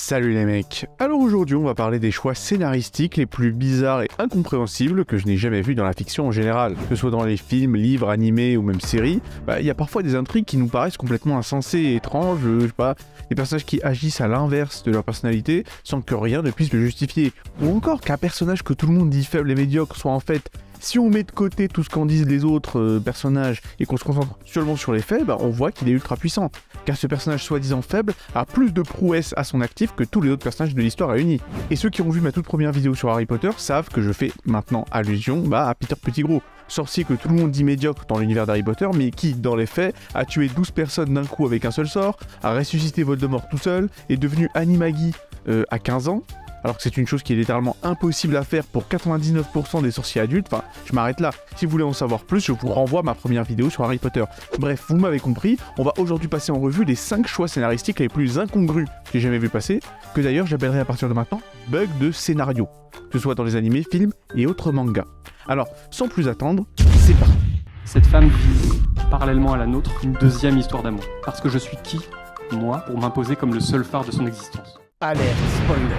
Salut les mecs. Alors aujourd'hui on va parler des choix scénaristiques les plus bizarres et incompréhensibles que je n'ai jamais vus dans la fiction en général. Que ce soit dans les films, livres, animés ou même séries, il y a parfois des intrigues qui nous paraissent complètement insensées et étranges, je sais pas, des personnages qui agissent à l'inverse de leur personnalité sans que rien ne puisse le justifier. Ou encore qu'un personnage que tout le monde dit faible et médiocre soit en fait, si on met de côté tout ce qu'en disent les autres personnages et qu'on se concentre seulement sur les faits, on voit qu'il est ultra puissant. Car ce personnage soi-disant faible a plus de prouesses à son actif que tous les autres personnages de l'histoire réunis. Et ceux qui ont vu ma toute première vidéo sur Harry Potter savent que je fais maintenant allusion à Peter Pettigrew, sorcier que tout le monde dit médiocre dans l'univers d'Harry Potter, mais qui, dans les faits, a tué 12 personnes d'un coup avec un seul sort, a ressuscité Voldemort tout seul, est devenu Animagi à 15 ans, alors que c'est une chose qui est littéralement impossible à faire pour 99% des sorciers adultes. Enfin, je m'arrête là. Si vous voulez en savoir plus, je vous renvoie à ma première vidéo sur Harry Potter. Bref, vous m'avez compris, on va aujourd'hui passer en revue les 5 choix scénaristiques les plus incongrus que j'ai jamais vu passer, que d'ailleurs j'appellerai à partir de maintenant bugs de scénario, que ce soit dans les animés, films et autres mangas. Alors, sans plus attendre, c'est parti. Cette femme vit, parallèlement à la nôtre, une deuxième histoire d'amour. Parce que je suis qui, moi, pour m'imposer comme le seul phare de son existence? Alerte spoiler.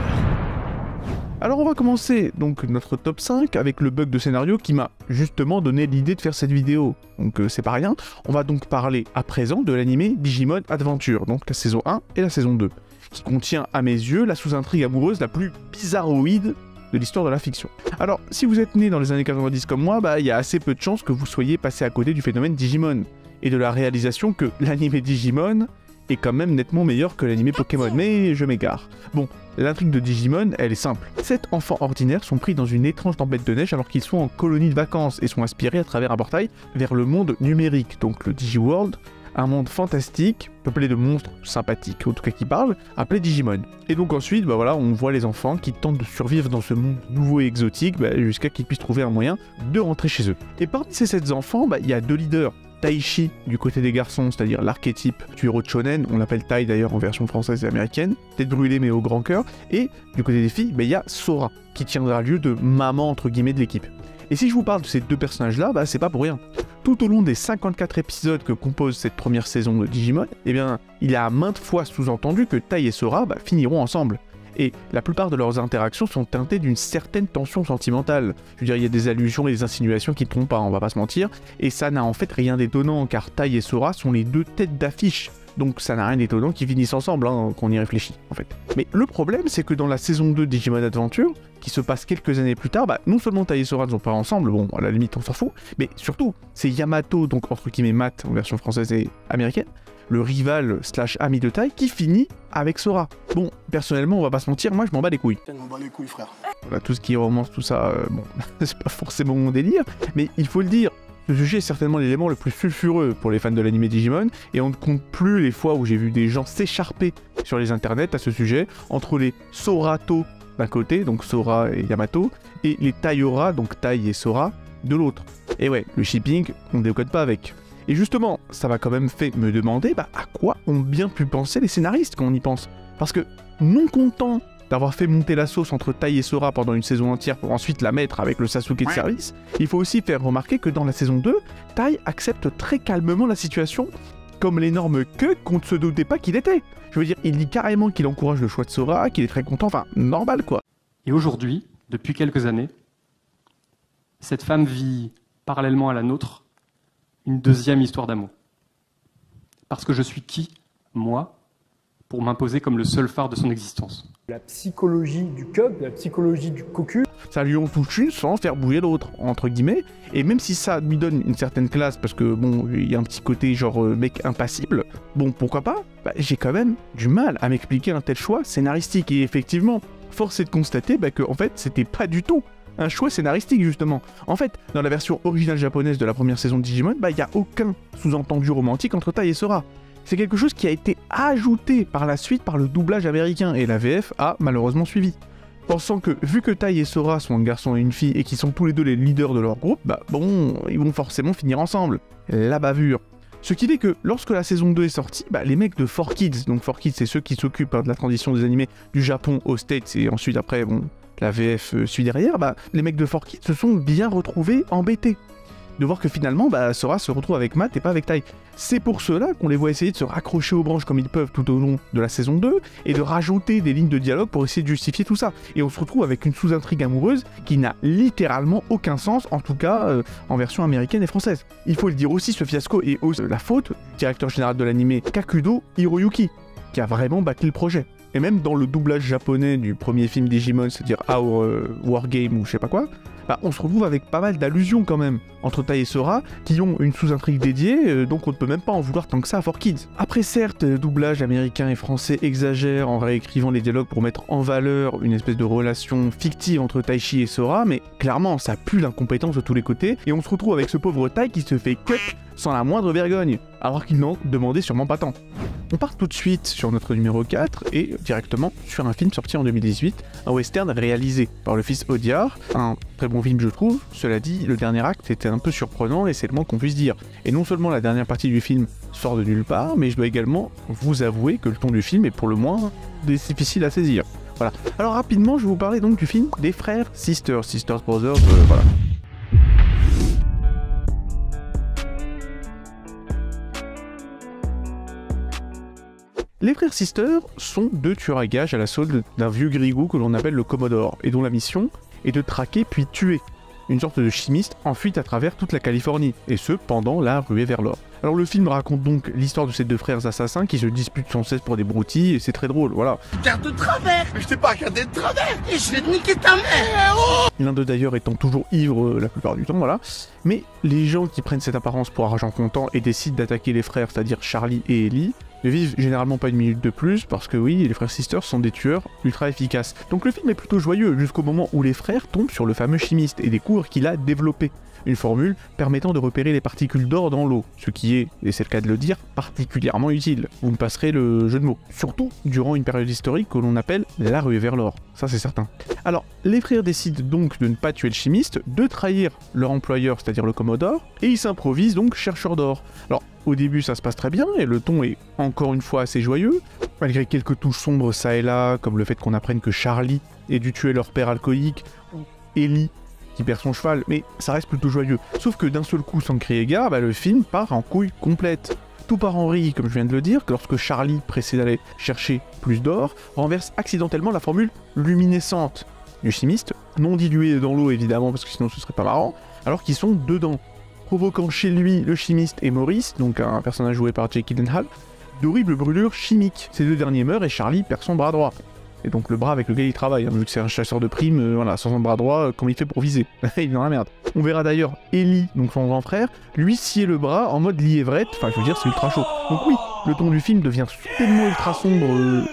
Alors on va commencer donc notre top 5 avec le bug de scénario qui m'a justement donné l'idée de faire cette vidéo. Donc c'est pas rien, on va donc parler à présent de l'anime Digimon Adventure, donc la saison 1 et la saison 2, qui contient à mes yeux la sous-intrigue amoureuse la plus bizarroïde de l'histoire de la fiction. Alors si vous êtes né dans les années 90 comme moi, il y a assez peu de chances que vous soyez passé à côté du phénomène Digimon, et de la réalisation que l'anime Digimon est quand même nettement meilleur que l'anime Pokémon, mais je m'égare. Bon, l'intrigue de Digimon, elle est simple. 7 enfants ordinaires sont pris dans une étrange tempête de neige alors qu'ils sont en colonie de vacances et sont aspirés à travers un portail vers le monde numérique, donc le Digiworld, un monde fantastique, peuplé de monstres sympathiques, en tout cas qui parlent, appelé Digimon. Et donc ensuite, on voit les enfants qui tentent de survivre dans ce monde nouveau et exotique, jusqu'à qu'ils puissent trouver un moyen de rentrer chez eux. Et parmi ces 7 enfants, il y a 2 leaders. Taichi du côté des garçons, c'est-à-dire l'archétype du héros de shonen, on l'appelle Tai d'ailleurs en version française et américaine, tête brûlée mais au grand cœur, et du côté des filles, il y a Sora, qui tiendra lieu de maman entre guillemets de l'équipe. Et si je vous parle de ces deux personnages-là, c'est pas pour rien. Tout au long des 54 épisodes que compose cette première saison de Digimon, il a maintes fois sous-entendu que Tai et Sora finiront ensemble. Et la plupart de leurs interactions sont teintées d'une certaine tension sentimentale. Je veux dire, il y a des allusions et des insinuations qui ne trompent pas, on va pas se mentir, et ça n'a en fait rien d'étonnant, car Tai et Sora sont les deux têtes d'affiche, donc ça n'a rien d'étonnant qu'ils finissent ensemble, qu'on y réfléchit, en fait. Mais le problème, c'est que dans la saison 2 de Digimon Adventure, qui se passe quelques années plus tard, non seulement Tai et Sora ne sont pas ensemble, bon, à la limite on s'en fout, mais surtout, c'est Yamato, donc entre guillemets Matt, en version française et américaine, le rival / ami de Tai, qui finit avec Sora. Bon, personnellement, on va pas se mentir, moi je m'en bats les couilles. Je m'en bats les couilles, frère. Voilà, tout ce qui est romance, tout ça, c'est pas forcément mon délire, mais il faut le dire, ce sujet est certainement l'élément le plus sulfureux pour les fans de l'anime Digimon, et on ne compte plus les fois où j'ai vu des gens s'écharper sur les internets à ce sujet, entre les Sorato d'un côté, donc Sora et Yamato, et les Taiora, donc Tai et Sora, de l'autre. Et ouais, le shipping, on décode pas avec. Et justement, ça m'a quand même fait me demander à quoi ont bien pu penser les scénaristes quand on y pense. Parce que, non content d'avoir fait monter la sauce entre Tai et Sora pendant une saison entière pour ensuite la mettre avec le Sasuke de service, il faut aussi faire remarquer que dans la saison 2, Tai accepte très calmement la situation, comme l'énorme queue qu'on ne se doutait pas qu'il était. Je veux dire, il dit carrément qu'il encourage le choix de Sora, qu'il est très content, enfin, normal quoi. Et aujourd'hui, depuis quelques années, cette femme vit, parallèlement à la nôtre, une deuxième histoire d'amour. Parce que je suis qui, moi, pour m'imposer comme le seul phare de son existence. La psychologie du cub, la psychologie du cocu. Ça lui en touche une sans faire bouger l'autre, entre guillemets, et même si ça lui donne une certaine classe, parce que il y a un petit côté genre mec impassible, pourquoi pas, j'ai quand même du mal à m'expliquer un tel choix scénaristique, et effectivement, force est de constater que en fait, c'était pas du tout un choix scénaristique justement. En fait, dans la version originale japonaise de la première saison de Digimon, il n'y a aucun sous-entendu romantique entre Tai et Sora. C'est quelque chose qui a été ajouté par la suite par le doublage américain, et la VF a malheureusement suivi. Pensant que, vu que Tai et Sora sont un garçon et une fille, et qu'ils sont tous les deux les leaders de leur groupe, ils vont forcément finir ensemble. La bavure. Ce qui fait que, lorsque la saison 2 est sortie, les mecs de 4Kids, donc 4Kids c'est ceux qui s'occupent de la transition des animés du Japon aux States, et ensuite après, la VF suit derrière, les mecs de 4Kids se sont bien retrouvés embêtés. de voir que finalement, Sora se retrouve avec Matt et pas avec Tai. C'est pour cela qu'on les voit essayer de se raccrocher aux branches comme ils peuvent tout au long de la saison 2, et de rajouter des lignes de dialogue pour essayer de justifier tout ça. Et on se retrouve avec une sous-intrigue amoureuse qui n'a littéralement aucun sens, en tout cas en version américaine et française. Il faut le dire aussi, ce fiasco est aussi la faute du directeur général de l'anime Kakudo Hiroyuki, qui a vraiment bâclé le projet. Et même dans le doublage japonais du premier film Digimon, c'est-à-dire Our Wargame ou je sais pas quoi, on se retrouve avec pas mal d'allusions quand même entre Tai et Sora qui ont une sous-intrigue dédiée, donc on ne peut même pas en vouloir tant que ça à 4Kids. Après certes, doublage américain et français exagère en réécrivant les dialogues pour mettre en valeur une espèce de relation fictive entre Taichi et Sora, mais clairement ça pue l'incompétence de tous les côtés, et on se retrouve avec ce pauvre Tai qui se fait cut sans la moindre vergogne, alors qu'il n'en demandait sûrement pas tant. On part tout de suite sur notre numéro 4 et directement sur un film sorti en 2018, un western réalisé par le fils Audiard, un très bon film je trouve. Cela dit, le dernier acte était un peu surprenant et c'est le moins qu'on puisse dire. Et non seulement la dernière partie du film sort de nulle part, mais je dois également vous avouer que le ton du film est pour le moins difficile à saisir. Voilà. Alors rapidement, je vais vous parler donc du film des frères Sisters Brothers, voilà. Les frères Sisters sont deux tueurs à gages à la solde d'un vieux grigou que l'on appelle le Commodore, et dont la mission est de traquer puis tuer une sorte de chimiste en fuite à travers toute la Californie, et ce pendant la ruée vers l'or. Alors le film raconte donc l'histoire de ces deux frères assassins qui se disputent sans cesse pour des broutilles, et c'est très drôle, voilà. Regarde de travers. Mais je t'ai pas regardé de travers. Et je vais te niquer ta mère. Oh. L'un d'eux d'ailleurs étant toujours ivre la plupart du temps, voilà. Mais les gens qui prennent cette apparence pour argent comptant et décident d'attaquer les frères, c'est-à-dire Charlie et Ellie, ne vivent généralement pas une minute de plus, parce que oui, les frères Sisters sont des tueurs ultra efficaces. Donc le film est plutôt joyeux, jusqu'au moment où les frères tombent sur le fameux chimiste et découvrent qu'il a développé une formule permettant de repérer les particules d'or dans l'eau, ce qui est, et c'est le cas de le dire, particulièrement utile. Vous me passerez le jeu de mots. Surtout durant une période historique que l'on appelle la ruée vers l'or, ça c'est certain. Alors, les frères décident donc de ne pas tuer le chimiste, de trahir leur employeur, c'est-à-dire le Commodore, et ils s'improvisent donc chercheurs d'or. Alors, au début ça se passe très bien, et le ton est encore une fois assez joyeux, malgré quelques touches sombres ça et là, comme le fait qu'on apprenne que Charlie ait dû tuer leur père alcoolique, ou Ellie qui perd son cheval, mais ça reste plutôt joyeux. Sauf que d'un seul coup, sans crier gare, le film part en couille complète. Tout part en vrille, comme je viens de le dire, que lorsque Charlie, pressé d'aller chercher plus d'or, renverse accidentellement la formule luminescente du chimiste, non diluée dans l'eau évidemment, parce que sinon ce serait pas marrant, alors qu'ils sont dedans, provoquant chez lui, le chimiste et Maurice, donc un personnage joué par Jake Gyllenhaal, d'horribles brûlures chimiques. Ces deux derniers meurent et Charlie perd son bras droit. Et donc le bras avec lequel il travaille, vu que c'est un chasseur de primes, voilà, sans son bras droit, comment il fait pour viser? Il est dans la merde. On verra d'ailleurs Ellie, donc son grand frère, lui scier le bras en mode liévrette, enfin je veux dire c'est ultra chaud. Donc oui, le ton du film devient soudainement ultra sombre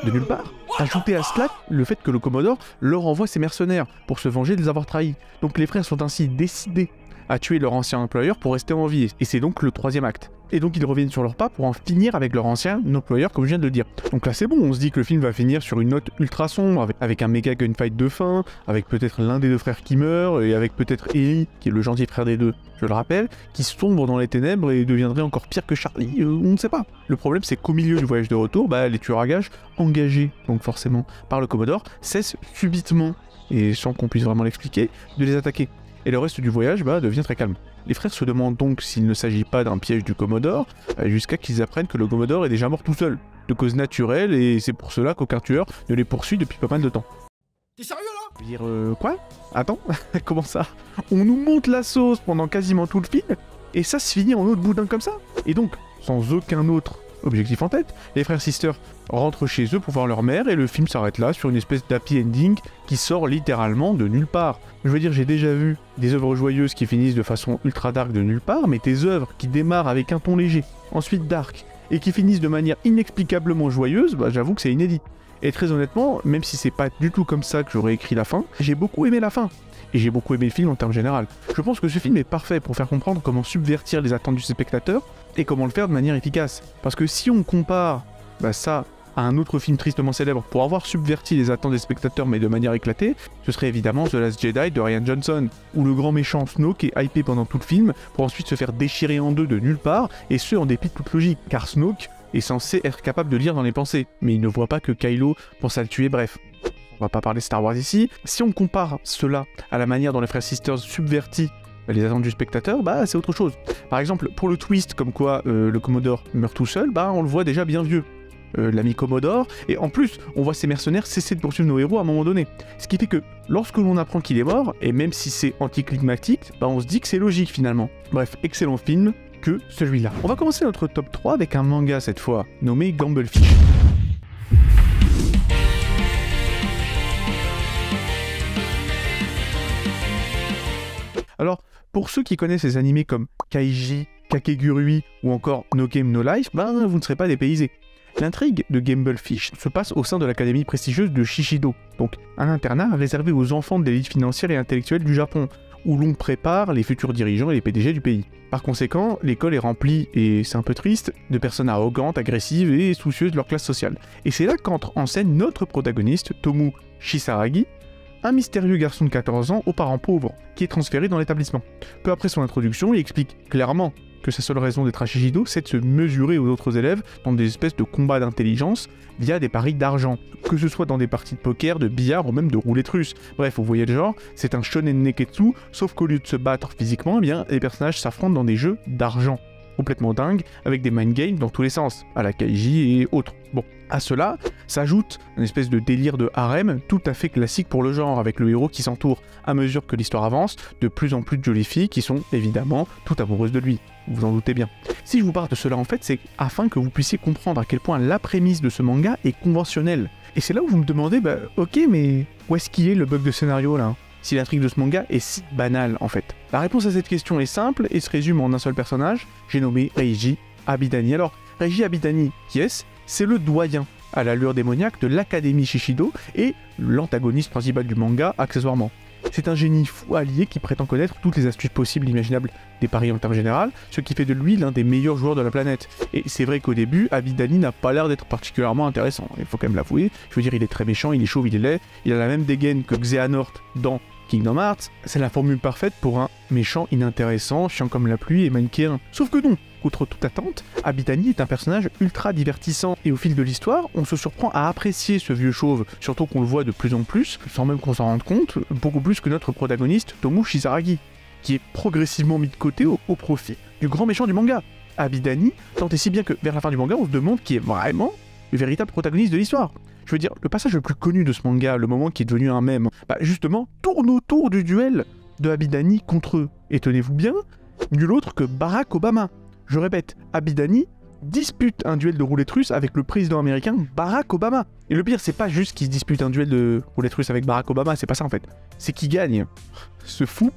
de nulle part. Ajoutez à cela le fait que le Commodore leur envoie ses mercenaires pour se venger de les avoir trahis. Donc les frères sont ainsi décidés à tuer leur ancien employeur pour rester en vie, et c'est donc le troisième acte. Et donc ils reviennent sur leur pas pour en finir avec leur ancien employeur, comme je viens de le dire. Donc là c'est bon, on se dit que le film va finir sur une note ultra sombre, avec un méga gunfight de fin, avec peut-être l'un des deux frères qui meurt, et avec peut-être Ellie, qui est le gentil frère des deux, je le rappelle, qui sombre dans les ténèbres et deviendrait encore pire que Charlie, on ne sait pas. Le problème c'est qu'au milieu du voyage de retour, les tueurs à gages, engagés donc forcément par le Commodore, cessent subitement, et sans qu'on puisse vraiment l'expliquer, de les attaquer. Et le reste du voyage devient très calme. Les frères se demandent donc s'il ne s'agit pas d'un piège du Commodore, jusqu'à qu'ils apprennent que le Commodore est déjà mort tout seul, de cause naturelle, et c'est pour cela qu'aucun tueur ne les poursuit depuis pas mal de temps. T'es sérieux là? Je veux dire, quoi? Attends, comment ça? On nous monte la sauce pendant quasiment tout le film, et ça se finit en eau de boudin comme ça? Et donc, sans aucun autre objectif en tête, les frères Sisters rentrent chez eux pour voir leur mère, et le film s'arrête là sur une espèce d'happy ending qui sort littéralement de nulle part. Je veux dire, j'ai déjà vu des œuvres joyeuses qui finissent de façon ultra dark de nulle part, mais des œuvres qui démarrent avec un ton léger, ensuite dark, et qui finissent de manière inexplicablement joyeuse, j'avoue que c'est inédit. Et très honnêtement, même si c'est pas du tout comme ça que j'aurais écrit la fin, j'ai beaucoup aimé la fin. Et j'ai beaucoup aimé le film en termes général. Je pense que ce film est parfait pour faire comprendre comment subvertir les attentes du spectateur et comment le faire de manière efficace. Parce que si on compare ça à un autre film tristement célèbre pour avoir subverti les attentes des spectateurs mais de manière éclatée, ce serait évidemment The Last Jedi de Rian Johnson, où le grand méchant Snoke est hypé pendant tout le film pour ensuite se faire déchirer en deux de nulle part, et ce en dépit de toute logique, car Snoke est censé être capable de lire dans les pensées, mais il ne voit pas que Kylo pense à le tuer, bref. On va pas parler Star Wars ici. Si on compare cela à la manière dont les frères Sisters subvertit les attentes du spectateur, bah c'est autre chose. Par exemple, pour le twist comme quoi le Commodore meurt tout seul, bah on le voit déjà bien vieux. L'ami Commodore, et en plus, on voit ces mercenaires cesser de poursuivre nos héros à un moment donné. Ce qui fait que, lorsque l'on apprend qu'il est mort, et même si c'est anticlimactique, bah on se dit que c'est logique finalement. Bref, excellent film que celui-là. On va commencer notre top 3 avec un manga cette fois, nommé Gumblefish. Alors, pour ceux qui connaissent les animés comme Kaiji, Kakegurui ou encore No Game No Life, ben vous ne serez pas dépaysés. L'intrigue de Gumblefish se passe au sein de l'académie prestigieuse de Shishido, donc un internat réservé aux enfants de l'élite financière et intellectuelle du Japon, où l'on prépare les futurs dirigeants et les PDG du pays. Par conséquent, l'école est remplie, et c'est un peu triste, de personnes arrogantes, agressives et soucieuses de leur classe sociale. Et c'est là qu'entre en scène notre protagoniste, Tomu Shisaragi, un mystérieux garçon de 14 ans aux parents pauvres, qui est transféré dans l'établissement. Peu après son introduction, il explique clairement que sa seule raison d'être à Shishido, c'est de se mesurer aux autres élèves dans des espèces de combats d'intelligence via des paris d'argent, que ce soit dans des parties de poker, de billard ou même de roulette russe. Bref, vous voyez le genre, c'est un shonen neketsu, sauf qu'au lieu de se battre physiquement, eh bien, les personnages s'affrontent dans des jeux d'argent. Complètement dingue, avec des mind games dans tous les sens, à la Kaiji et autres. Bon, à cela s'ajoute une espèce de délire de harem tout à fait classique pour le genre, avec le héros qui s'entoure, à mesure que l'histoire avance, de plus en plus de jolies filles qui sont évidemment toutes amoureuses de lui. Vous en doutez bien. Si je vous parle de cela en fait, c'est afin que vous puissiez comprendre à quel point la prémisse de ce manga est conventionnelle. Et c'est là où vous me demandez, bah ok, mais où est-ce qu'il est le bug de scénario là ? Si l'intrigue de ce manga est si banale en fait. La réponse à cette question est simple et se résume en un seul personnage, j'ai nommé Reiji Abidani. Alors, Reiji Abidani, qui est-ce ? C'est le doyen, à l'allure démoniaque de l'Académie Shishido et l'antagoniste principal du manga accessoirement. C'est un génie fou allié qui prétend connaître toutes les astuces possibles et imaginables des paris en termes généraux, ce qui fait de lui l'un des meilleurs joueurs de la planète. Et c'est vrai qu'au début, Abidani n'a pas l'air d'être particulièrement intéressant, il faut quand même l'avouer. Je veux dire, il est très méchant, il est chauve, il est laid, il a la même dégaine que Xehanort dans Kingdom Hearts, c'est la formule parfaite pour un méchant inintéressant, chiant comme la pluie et manichéen. Sauf que non, outre toute attente, Abidani est un personnage ultra divertissant, et au fil de l'histoire, on se surprend à apprécier ce vieux chauve, surtout qu'on le voit de plus en plus, sans même qu'on s'en rende compte, beaucoup plus que notre protagoniste, Tomu Shisaragi, qui est progressivement mis de côté au profit du grand méchant du manga. Abidani, tant et si bien que vers la fin du manga, on se demande qui est vraiment le véritable protagoniste de l'histoire. Je veux dire, le passage le plus connu de ce manga, le moment qui est devenu un mème, bah justement, tourne autour du duel de Abidani contre eux. Et tenez-vous bien, nul autre que Barack Obama. Je répète, Abidani dispute un duel de roulette russe avec le président américain Barack Obama. Et le pire, c'est pas juste qu'il se dispute un duel de roulette russe avec Barack Obama, c'est pas ça en fait. C'est qu'il gagne. Ce fou,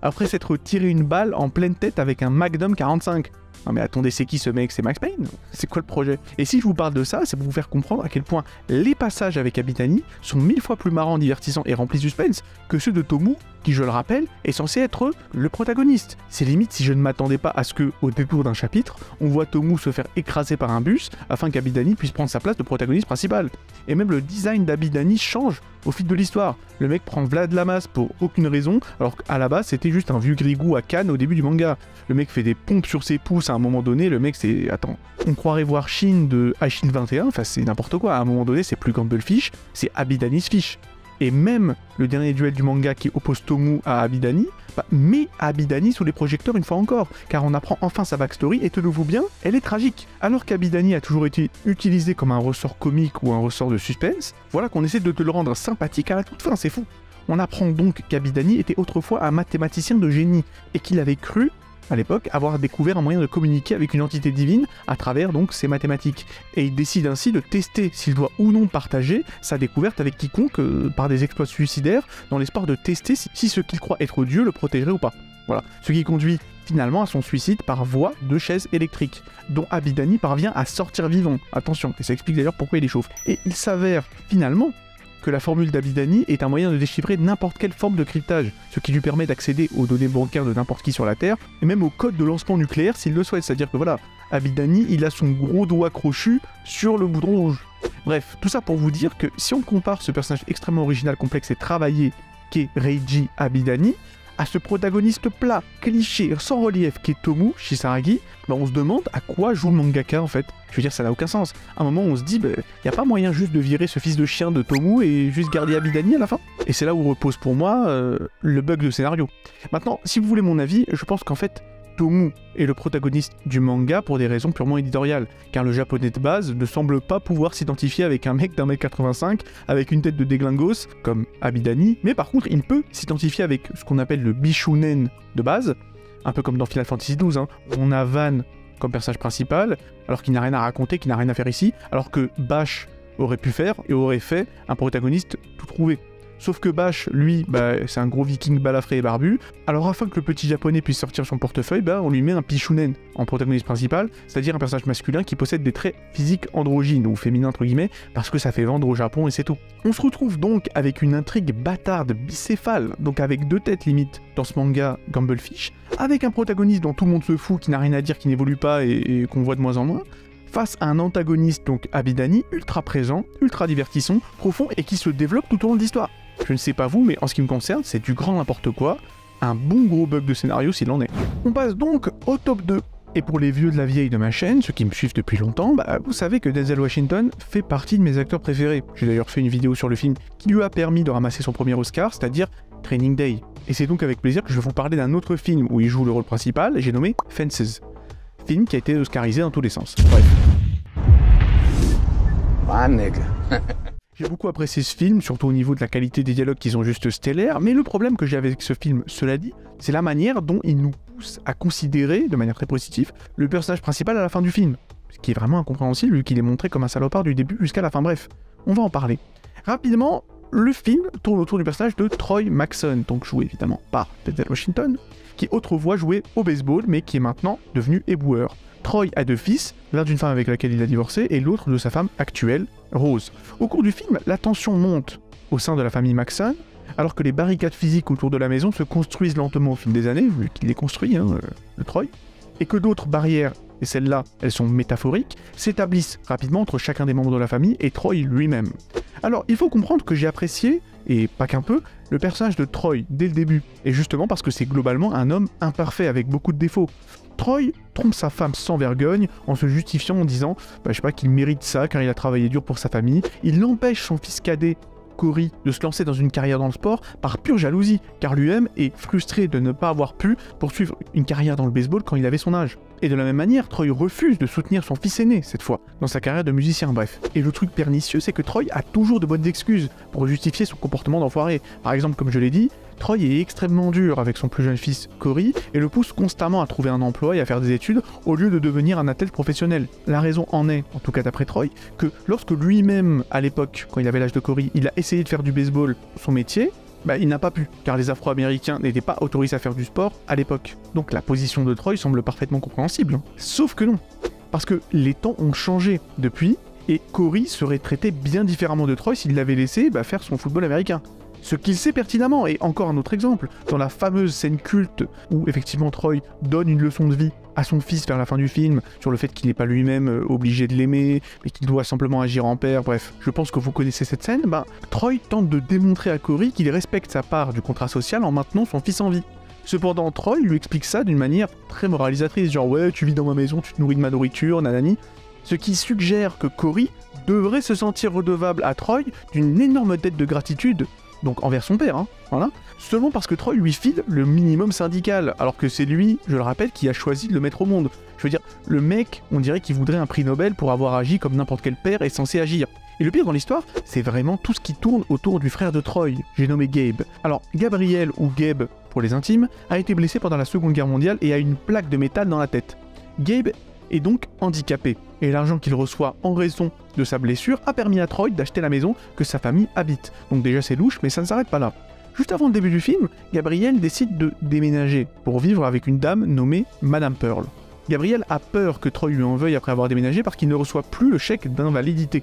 après s'être tiré une balle en pleine tête avec un Magnum 45. Non mais attendez, c'est qui ce mec? C'est Max Payne? C'est quoi le projet? Et si je vous parle de ça, c'est pour vous faire comprendre à quel point les passages avec Abidani sont 1000 fois plus marrants, divertissants et remplis de suspense que ceux de Tomu, qui, je le rappelle, est censé être le protagoniste. C'est limite si je ne m'attendais pas à ce que, au détour d'un chapitre, on voit Tomu se faire écraser par un bus afin qu'Abidani puisse prendre sa place de protagoniste principal. Et même le design d'Abidani change au fil de l'histoire. Le mec prend Vlad Lamas pour aucune raison, alors qu'à la base c'était juste un vieux grigou à Cannes au début du manga. Le mec fait des pompes sur ses pouces à un moment donné, le mec c'est... Attends, on croirait voir Shin de Achille 21, enfin c'est n'importe quoi, à un moment donné c'est plus Gumblefish, c'est Abidani's Fish. Et même le dernier duel du manga qui oppose Tomu à Abidani, met Abidani sous les projecteurs une fois encore, car on apprend enfin sa backstory et tenez-vous bien, elle est tragique. Alors qu'Abidani a toujours été utilisé comme un ressort comique ou un ressort de suspense, voilà qu'on essaie de te le rendre sympathique à la toute fin, c'est fou. On apprend donc qu'Abidani était autrefois un mathématicien de génie, et qu'il avait cru, à l'époque, avoir découvert un moyen de communiquer avec une entité divine à travers donc ses mathématiques. Et il décide ainsi de tester s'il doit ou non partager sa découverte avec quiconque par des exploits suicidaires, dans l'espoir de tester si ce qu'il croit être Dieu le protégerait ou pas. Voilà, ce qui conduit finalement à son suicide par voie de chaise électrique, dont Abidani parvient à sortir vivant. Attention, et ça explique d'ailleurs pourquoi il est chauve. Et il s'avère finalement que la formule d'Abidani est un moyen de déchiffrer n'importe quelle forme de cryptage, ce qui lui permet d'accéder aux données bancaires de n'importe qui sur la Terre, et même au code de lancement nucléaire s'il le souhaite, c'est-à-dire que voilà, Abidani, il a son gros doigt crochu sur le bouton rouge. Bref, tout ça pour vous dire que si on compare ce personnage extrêmement original, complexe et travaillé qu'est Reiji Abidani, à ce protagoniste plat, cliché, sans relief qu'est Tomu Chisaragi, bah on se demande à quoi joue le mangaka en fait. Je veux dire, ça n'a aucun sens. À un moment, on se dit, y a pas moyen juste de virer ce fils de chien de Tomu et juste garder Abidani à la fin? Et c'est là où repose pour moi le bug de scénario. Maintenant, si vous voulez mon avis, je pense qu'en fait, Tomu est le protagoniste du manga pour des raisons purement éditoriales, car le japonais de base ne semble pas pouvoir s'identifier avec un mec d'1m85 avec une tête de déglingos, comme Abidani, mais par contre il peut s'identifier avec ce qu'on appelle le Bishunen de base, un peu comme dans Final Fantasy XII, où on a Van comme personnage principal, alors qu'il n'a rien à raconter, qu'il n'a rien à faire ici, alors que Bash aurait pu faire et aurait fait un protagoniste tout trouvé. Sauf que Bash, lui, c'est un gros viking balafré et barbu. Alors afin que le petit japonais puisse sortir son portefeuille, on lui met un Pishunen en protagoniste principal, c'est-à-dire un personnage masculin qui possède des traits physiques androgynes, ou féminins entre guillemets, parce que ça fait vendre au Japon et c'est tout. On se retrouve donc avec une intrigue bâtarde, bicéphale, donc avec 2 têtes limite dans ce manga Gumblefish, avec un protagoniste dont tout le monde se fout, qui n'a rien à dire, qui n'évolue pas et qu'on voit de moins en moins, face à un antagoniste, donc Abidani, ultra présent, ultra divertissant, profond et qui se développe tout au long de l'histoire. Je ne sais pas vous, mais en ce qui me concerne, c'est du grand n'importe quoi, un bon gros bug de scénario s'il en est. On passe donc au top 2. Et pour les vieux de la vieille de ma chaîne, ceux qui me suivent depuis longtemps, vous savez que Denzel Washington fait partie de mes acteurs préférés. J'ai d'ailleurs fait une vidéo sur le film qui lui a permis de ramasser son premier Oscar, c'est-à-dire Training Day. Et c'est donc avec plaisir que je vais vous parler d'un autre film où il joue le rôle principal, et j'ai nommé Fences. Film qui a été oscarisé dans tous les sens. Bref. My nigga. J'ai beaucoup apprécié ce film, surtout au niveau de la qualité des dialogues qui sont juste stellaires, mais le problème que j'ai avec ce film, cela dit, c'est la manière dont il nous pousse à considérer, de manière très positive, le personnage principal à la fin du film. Ce qui est vraiment incompréhensible vu qu'il est montré comme un salopard du début jusqu'à la fin, bref. On va en parler. Rapidement, le film tourne autour du personnage de Troy Maxson, donc joué évidemment par Denzel Washington, qui autrefois jouait au baseball, mais qui est maintenant devenu éboueur. Troy a 2 fils, l'un d'une femme avec laquelle il a divorcé et l'autre de sa femme actuelle, Rose. Au cours du film, la tension monte au sein de la famille Maxson, alors que les barricades physiques autour de la maison se construisent lentement au fil des années, vu qu'il les construit, le Troy, et que d'autres barrières, et celles-là, elles sont métaphoriques, s'établissent rapidement entre chacun des membres de la famille et Troy lui-même. Alors, il faut comprendre que j'ai apprécié, et pas qu'un peu, le personnage de Troy dès le début, et justement parce que c'est globalement un homme imparfait avec beaucoup de défauts. Troy trompe sa femme sans vergogne en se justifiant en disant je sais pas qu'il mérite ça car il a travaillé dur pour sa famille. Il empêche son fils cadet, Cory, de se lancer dans une carrière dans le sport par pure jalousie, car lui-même est frustré de ne pas avoir pu poursuivre une carrière dans le baseball quand il avait son âge. Et de la même manière, Troy refuse de soutenir son fils aîné, cette fois, dans sa carrière de musicien, bref. Et le truc pernicieux, c'est que Troy a toujours de bonnes excuses pour justifier son comportement d'enfoiré. Par exemple, comme je l'ai dit, Troy est extrêmement dur avec son plus jeune fils, Cory, et le pousse constamment à trouver un emploi et à faire des études au lieu de devenir un athlète professionnel. La raison en est, en tout cas d'après Troy, que lorsque lui-même, à l'époque, quand il avait l'âge de Cory, il a essayé de faire du baseball son métier, il n'a pas pu, car les Afro-Américains n'étaient pas autorisés à faire du sport à l'époque. Donc la position de Troy semble parfaitement compréhensible. Sauf que non, parce que les temps ont changé depuis, et Cory serait traité bien différemment de Troy s'il l'avait laissé faire son football américain. Ce qu'il sait pertinemment, et encore un autre exemple, dans la fameuse scène culte où effectivement Troy donne une leçon de vie à son fils vers la fin du film, sur le fait qu'il n'est pas lui-même obligé de l'aimer, mais qu'il doit simplement agir en père, bref, je pense que vous connaissez cette scène, Troy tente de démontrer à Cory qu'il respecte sa part du contrat social en maintenant son fils en vie. Cependant, Troy lui explique ça d'une manière très moralisatrice, genre ouais, tu vis dans ma maison, tu te nourris de ma nourriture, nanani, ce qui suggère que Cory devrait se sentir redevable à Troy d'une énorme dette de gratitude, donc envers son père, voilà, seulement parce que Troy lui file le minimum syndical, alors que c'est lui, je le rappelle, qui a choisi de le mettre au monde. Je veux dire, le mec, on dirait qu'il voudrait un prix Nobel pour avoir agi comme n'importe quel père est censé agir. Et le pire dans l'histoire, c'est vraiment tout ce qui tourne autour du frère de Troy, j'ai nommé Gabe. Alors, Gabriel, ou Gabe pour les intimes, a été blessé pendant la Seconde Guerre mondiale et a une plaque de métal dans la tête. Gabe est donc handicapé, et l'argent qu'il reçoit en raison de sa blessure a permis à Troy d'acheter la maison que sa famille habite. Donc déjà c'est louche, mais ça ne s'arrête pas là. Juste avant le début du film, Gabriel décide de déménager pour vivre avec une dame nommée Madame Pearl. Gabriel a peur que Troy lui en veuille après avoir déménagé parce qu'il ne reçoit plus le chèque d'invalidité.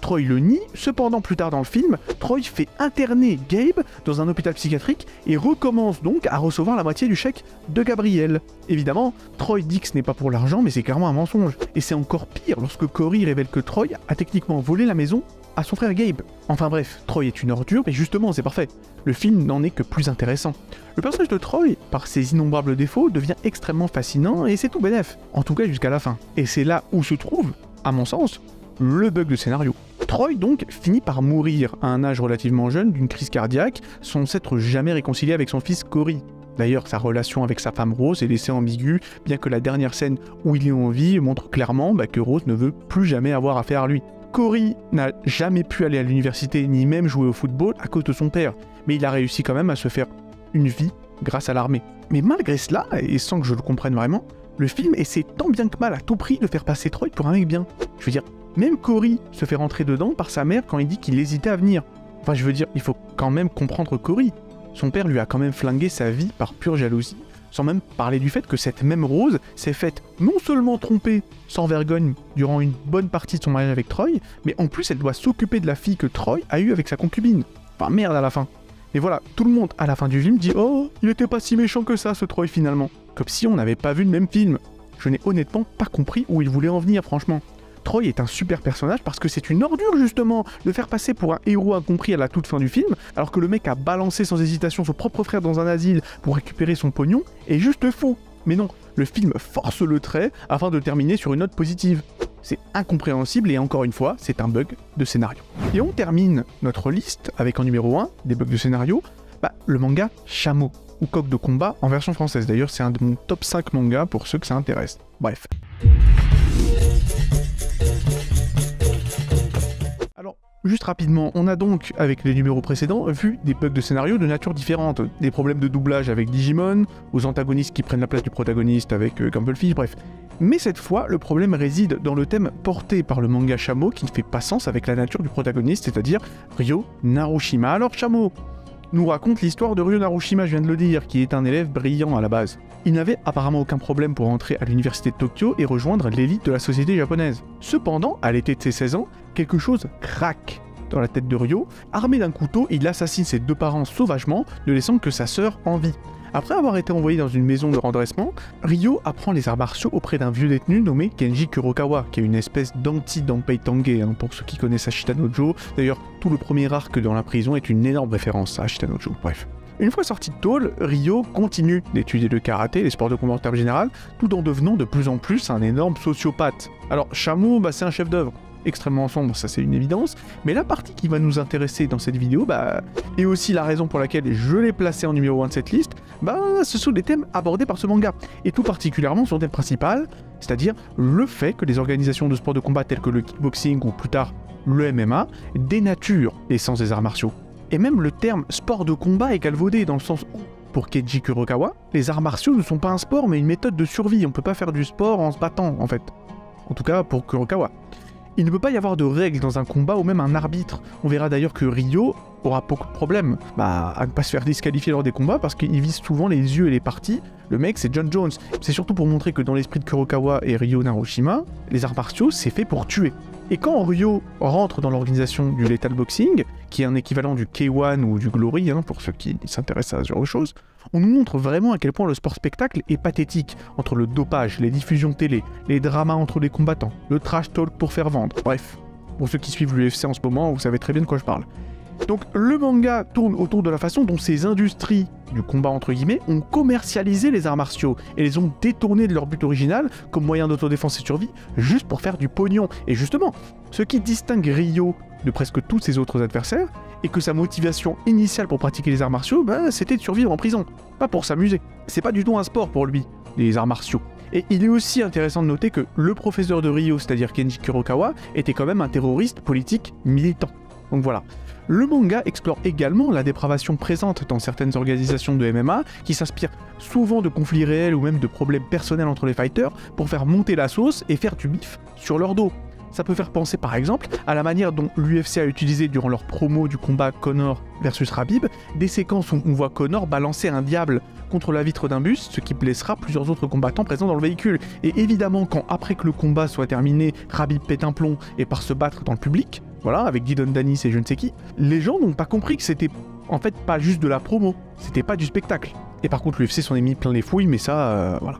Troy le nie, cependant plus tard dans le film, Troy fait interner Gabe dans un hôpital psychiatrique et recommence donc à recevoir la moitié du chèque de Gabriel. Évidemment, Troy dit que ce n'est pas pour l'argent, mais c'est clairement un mensonge. Et c'est encore pire lorsque Cory révèle que Troy a techniquement volé la maison à son frère Gabe. Enfin bref, Troy est une ordure, et justement c'est parfait. Le film n'en est que plus intéressant. Le personnage de Troy, par ses innombrables défauts, devient extrêmement fascinant et c'est tout bénef, en tout cas jusqu'à la fin. Et c'est là où se trouve, à mon sens, le bug de scénario. Troy donc finit par mourir à un âge relativement jeune d'une crise cardiaque, sans s'être jamais réconcilié avec son fils Cory. D'ailleurs, sa relation avec sa femme Rose est laissée ambiguë, bien que la dernière scène où il est en vie montre clairement que Rose ne veut plus jamais avoir affaire à lui. Cory n'a jamais pu aller à l'université ni même jouer au football à cause de son père, mais il a réussi quand même à se faire une vie grâce à l'armée. Mais malgré cela, et sans que je le comprenne vraiment, le film essaie tant bien que mal à tout prix de faire passer Troy pour un mec bien. Je veux dire, même Cory se fait rentrer dedans par sa mère quand il dit qu'il hésitait à venir. Enfin, je veux dire, il faut quand même comprendre Cory. Son père lui a quand même flingué sa vie par pure jalousie, sans même parler du fait que cette même Rose s'est faite non seulement tromper sans vergogne durant une bonne partie de son mariage avec Troy, mais en plus elle doit s'occuper de la fille que Troy a eue avec sa concubine. Enfin merde à la fin. Et voilà, tout le monde à la fin du film dit « Oh, il était pas si méchant que ça ce Troy finalement ». Comme si on n'avait pas vu le même film. Je n'ai honnêtement pas compris où il voulait en venir franchement. Troy est un super personnage parce que c'est une ordure justement de faire passer pour un héros incompris à la toute fin du film, alors que le mec a balancé sans hésitation son propre frère dans un asile pour récupérer son pognon, est juste fou. Mais non, le film force le trait afin de terminer sur une note positive. C'est incompréhensible et encore une fois, c'est un bug de scénario. Et on termine notre liste avec en numéro 1 des bugs de scénario, le manga Shamo, ou Coq de combat en version française. D'ailleurs, c'est un de mon top 5 mangas pour ceux que ça intéresse. Bref. Alors, juste rapidement, on a donc, avec les numéros précédents, vu des bugs de scénario de nature différente. Des problèmes de doublage avec Digimon, aux antagonistes qui prennent la place du protagoniste avec Campbellfish, bref. Mais cette fois, le problème réside dans le thème porté par le manga Shamo qui ne fait pas sens avec la nature du protagoniste, c'est-à-dire Ryo Narushima. Alors Shamo nous raconte l'histoire de Ryo Narushima, je viens de le dire, qui est un élève brillant à la base. Il n'avait apparemment aucun problème pour entrer à l'université de Tokyo et rejoindre l'élite de la société japonaise. Cependant, à l'été de ses 16 ans, quelque chose craque dans la tête de Ryo. Armé d'un couteau, il assassine ses deux parents sauvagement, ne laissant que sa sœur en vie. Après avoir été envoyé dans une maison de redressement, Ryo apprend les arts martiaux auprès d'un vieux détenu nommé Kenji Kurokawa, qui est une espèce d'anti-Danpei Tange, pour ceux qui connaissent Ashita no Joe. D'ailleurs, tout le premier arc dans la prison est une énorme référence à Ashita no Joe. Bref. Une fois sorti de tôle, Ryo continue d'étudier le karaté, les sports de combat en termes général, tout en devenant de plus en plus un énorme sociopathe. Alors, Shamo, c'est un chef-d'œuvre. Extrêmement sombre, ça c'est une évidence, mais la partie qui va nous intéresser dans cette vidéo, et aussi la raison pour laquelle je l'ai placé en numéro 1 de cette liste, ce sont des thèmes abordés par ce manga, et tout particulièrement son thème principal, c'est-à-dire le fait que les organisations de sports de combat telles que le kickboxing ou plus tard le MMA dénaturent l'essence des arts martiaux. Et même le terme sport de combat est galvaudé dans le sens où, pour Kenji Kurokawa, les arts martiaux ne sont pas un sport mais une méthode de survie, on peut pas faire du sport en se battant en fait. En tout cas pour Kurokawa. Il ne peut pas y avoir de règles dans un combat ou même un arbitre. On verra d'ailleurs que Ryo aura beaucoup de problèmes à ne pas se faire disqualifier lors des combats parce qu'il vise souvent les yeux et les parties. Le mec c'est John Jones. C'est surtout pour montrer que dans l'esprit de Kurokawa et Ryo Narushima, les arts martiaux c'est fait pour tuer. Et quand Ryo rentre dans l'organisation du Lethal Boxing, qui est un équivalent du K1 ou du Glory, pour ceux qui s'intéressent à ce genre de choses, on nous montre vraiment à quel point le sport spectacle est pathétique, entre le dopage, les diffusions télé, les dramas entre les combattants, le trash talk pour faire vendre, bref. Pour ceux qui suivent l'UFC en ce moment, vous savez très bien de quoi je parle. Donc le manga tourne autour de la façon dont ces industries du combat entre guillemets ont commercialisé les arts martiaux et les ont détournés de leur but original comme moyen d'autodéfense et survie juste pour faire du pognon. Et justement, ce qui distingue Ryo de presque tous ses autres adversaires est que sa motivation initiale pour pratiquer les arts martiaux, c'était de survivre en prison, pas pour s'amuser. C'est pas du tout un sport pour lui, les arts martiaux. Et il est aussi intéressant de noter que le professeur de Ryo, c'est-à-dire Kenji Kurokawa, était quand même un terroriste politique militant. Donc voilà. Le manga explore également la dépravation présente dans certaines organisations de MMA qui s'inspirent souvent de conflits réels ou même de problèmes personnels entre les fighters pour faire monter la sauce et faire du bif sur leur dos. Ça peut faire penser par exemple à la manière dont l'UFC a utilisé durant leur promo du combat Conor versus Khabib des séquences où on voit Conor balancer un diable contre la vitre d'un bus, ce qui blessera plusieurs autres combattants présents dans le véhicule. Et évidemment, quand après que le combat soit terminé, Khabib pète un plomb et part se battre dans le public, voilà, avec Dillon Danis et je ne sais qui, les gens n'ont pas compris que c'était en fait pas juste de la promo, c'était pas du spectacle. Et par contre l'UFC s'en est mis plein les fouilles, mais ça, voilà,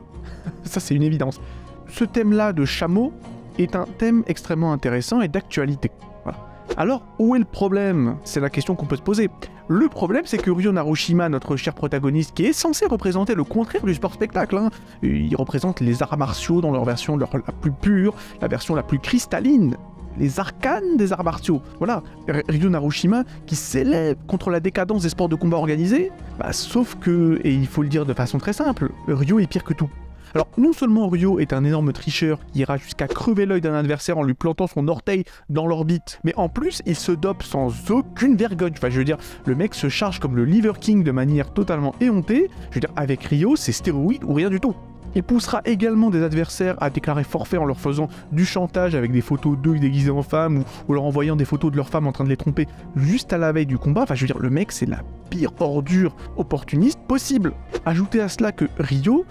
ça c'est une évidence. Ce thème-là de Shamo est un thème extrêmement intéressant et d'actualité. Voilà. Alors, où est le problème? C'est la question qu'on peut se poser. Le problème, c'est que Ryo Narushima, notre cher protagoniste, qui est censé représenter le contraire du sport-spectacle, hein, il représente les arts martiaux dans leur version la plus pure, la version la plus cristalline, les arcanes des arts martiaux. Voilà, Ryo Narushima qui s'élève contre la décadence des sports de combat organisés, sauf que, et il faut le dire de façon très simple, Ryo est pire que tout. Alors, non seulement Ryo est un énorme tricheur qui ira jusqu'à crever l'œil d'un adversaire en lui plantant son orteil dans l'orbite, mais en plus, il se dope sans aucune vergogne. Enfin, je veux dire, le mec se charge comme le Liver King de manière totalement éhontée. Je veux dire, avec Ryo, c'est stéroïde ou rien du tout. Il poussera également des adversaires à déclarer forfait en leur faisant du chantage avec des photos d'eux déguisés en femmes ou leur envoyant des photos de leurs femmes en train de les tromper juste à la veille du combat. Enfin, je veux dire, le mec, c'est la pire ordure opportuniste possible. Ajoutez à cela que Ryo,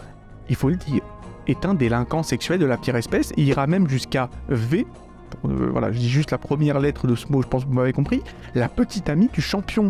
il faut le dire, est un délinquant sexuel de la pire espèce et ira même jusqu'à V, voilà, je dis juste la première lettre de ce mot, je pense que vous m'avez compris, la petite amie du champion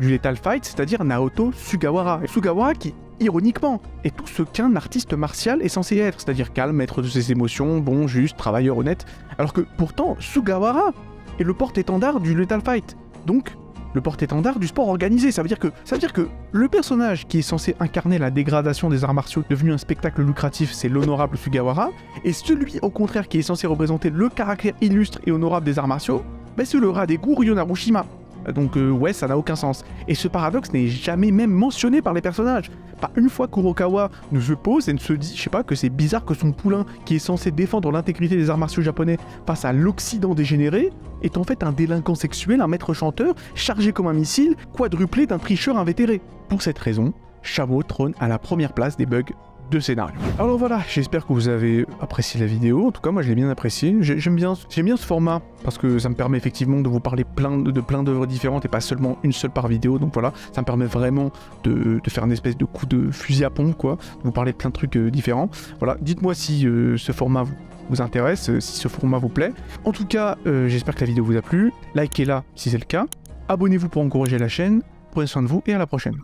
du Lethal Fight, c'est-à-dire Naoto Sugawara. Et Sugawara qui, ironiquement, est tout ce qu'un artiste martial est censé être, c'est-à-dire calme, maître de ses émotions, bon, juste, travailleur honnête, alors que pourtant, Sugawara est le porte-étendard du Lethal Fight. Donc, le porte-étendard du sport organisé. Ça veut dire que le personnage qui est censé incarner la dégradation des arts martiaux devenu un spectacle lucratif, c'est l'honorable Sugawara, et celui au contraire qui est censé représenter le caractère illustre et honorable des arts martiaux, c'est le rat d'égout Ryo Narushima. Donc ouais, ça n'a aucun sens. Et ce paradoxe n'est jamais même mentionné par les personnages. Pas une fois Kurokawa ne se pose et ne se dit, je sais pas, que c'est bizarre que son poulain, qui est censé défendre l'intégrité des arts martiaux japonais face à l'Occident dégénéré, est en fait un délinquant sexuel, un maître chanteur, chargé comme un missile, quadruplé d'un tricheur invétéré. Pour cette raison, Shamo trône à la première place des bugs de scénario. Alors voilà, j'espère que vous avez apprécié la vidéo. En tout cas, moi je l'ai bien apprécié. J'aime bien ce format parce que ça me permet effectivement de vous parler de plein d'œuvres différentes et pas seulement une seule par vidéo. Donc voilà, ça me permet vraiment de faire une espèce de coup de fusil à pompe, quoi. De vous parler de plein de trucs différents. Voilà, dites-moi si ce format vous intéresse, si ce format vous plaît. En tout cas, j'espère que la vidéo vous a plu. Likez-la si c'est le cas. Abonnez-vous pour encourager la chaîne. Prenez soin de vous et à la prochaine.